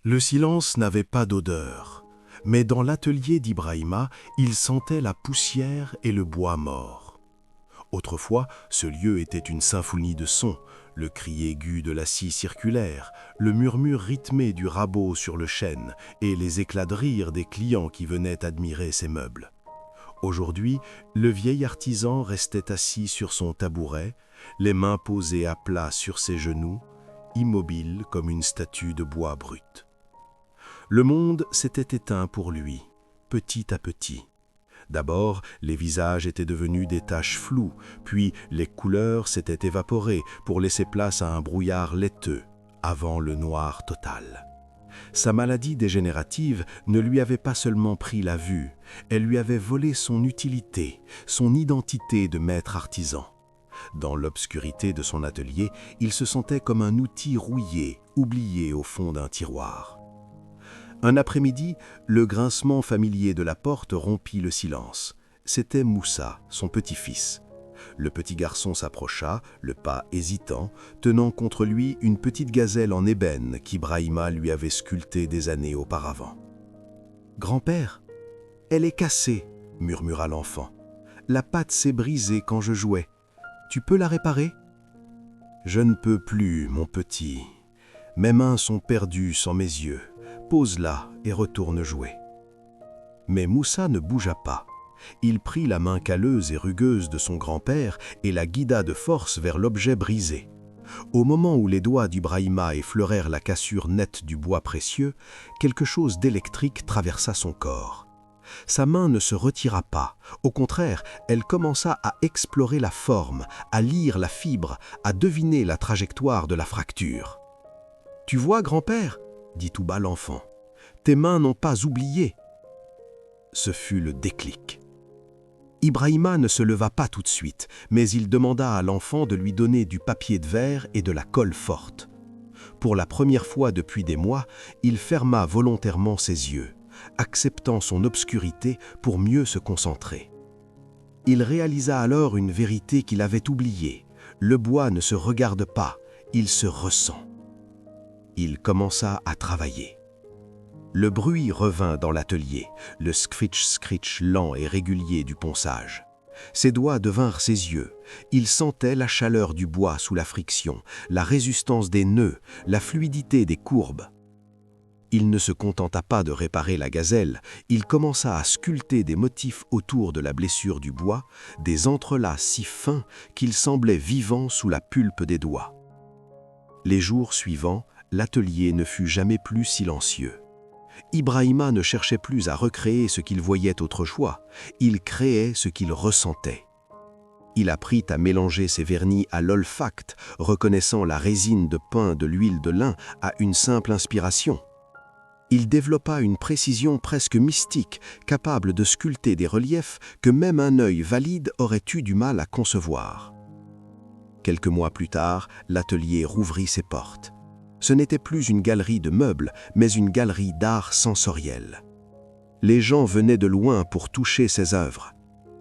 Le silence n'avait pas d'odeur, mais dans l'atelier d'Ibrahima, il sentait la poussière et le bois mort. Autrefois, ce lieu était une symphonie de sons, le cri aigu de la scie circulaire, le murmure rythmé du rabot sur le chêne et les éclats de rire des clients qui venaient admirer ses meubles. Aujourd'hui, le vieil artisan restait assis sur son tabouret, les mains posées à plat sur ses genoux, immobile comme une statue de bois brut. Le monde s'était éteint pour lui, petit à petit. D'abord, les visages étaient devenus des taches floues, puis les couleurs s'étaient évaporées pour laisser place à un brouillard laiteux, avant le noir total. Sa maladie dégénérative ne lui avait pas seulement pris la vue, elle lui avait volé son utilité, son identité de maître artisan. Dans l'obscurité de son atelier, il se sentait comme un outil rouillé, oublié au fond d'un tiroir. Un après-midi, le grincement familier de la porte rompit le silence. C'était Moussa, son petit-fils. Le petit garçon s'approcha, le pas hésitant, tenant contre lui une petite gazelle en ébène qu'Ibrahima lui avait sculptée des années auparavant. « Grand-père, elle est cassée, » murmura l'enfant. « La patte s'est brisée quand je jouais. Tu peux la réparer ?»« Je ne peux plus, mon petit. Mes mains sont perdues sans mes yeux. Pose-la et retourne jouer. » Mais Moussa ne bougea pas. Il prit la main calleuse et rugueuse de son grand-père et la guida de force vers l'objet brisé. Au moment où les doigts d'Ibrahima effleurèrent la cassure nette du bois précieux, quelque chose d'électrique traversa son corps. Sa main ne se retira pas. Au contraire, elle commença à explorer la forme, à lire la fibre, à deviner la trajectoire de la fracture. « Tu vois, grand-père ?» dit tout bas l'enfant. « Tes mains n'ont pas oublié. » Ce fut le déclic. Ibrahima ne se leva pas tout de suite, mais il demanda à l'enfant de lui donner du papier de verre et de la colle forte. Pour la première fois depuis des mois, il ferma volontairement ses yeux, acceptant son obscurité pour mieux se concentrer. Il réalisa alors une vérité qu'il avait oubliée. Le bois ne se regarde pas, il se ressent. Il commença à travailler. Le bruit revint dans l'atelier, le scritch-scritch lent et régulier du ponçage. Ses doigts devinrent ses yeux. Il sentait la chaleur du bois sous la friction, la résistance des nœuds, la fluidité des courbes. Il ne se contenta pas de réparer la gazelle, il commença à sculpter des motifs autour de la blessure du bois, des entrelacs si fins qu'ils semblaient vivants sous la pulpe des doigts. Les jours suivants, l'atelier ne fut jamais plus silencieux. Ibrahima ne cherchait plus à recréer ce qu'il voyait autrefois, il créait ce qu'il ressentait. Il apprit à mélanger ses vernis à l'olfact, reconnaissant la résine de pin de l'huile de lin à une simple inspiration. Il développa une précision presque mystique, capable de sculpter des reliefs que même un œil valide aurait eu du mal à concevoir. Quelques mois plus tard, l'atelier rouvrit ses portes. Ce n'était plus une galerie de meubles, mais une galerie d'art sensoriel. Les gens venaient de loin pour toucher ses œuvres,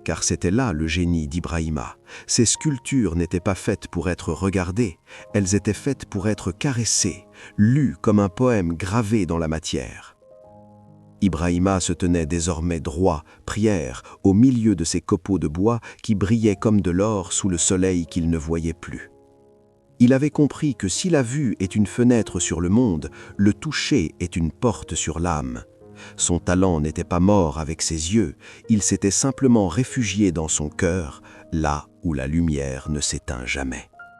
car c'était là le génie d'Ibrahima. Ces sculptures n'étaient pas faites pour être regardées, elles étaient faites pour être caressées, lues comme un poème gravé dans la matière. Ibrahima se tenait désormais droit, prière, au milieu de ces copeaux de bois qui brillaient comme de l'or sous le soleil qu'il ne voyait plus. Il avait compris que si la vue est une fenêtre sur le monde, le toucher est une porte sur l'âme. Son talent n'était pas mort avec ses yeux, il s'était simplement réfugié dans son cœur, là où la lumière ne s'éteint jamais.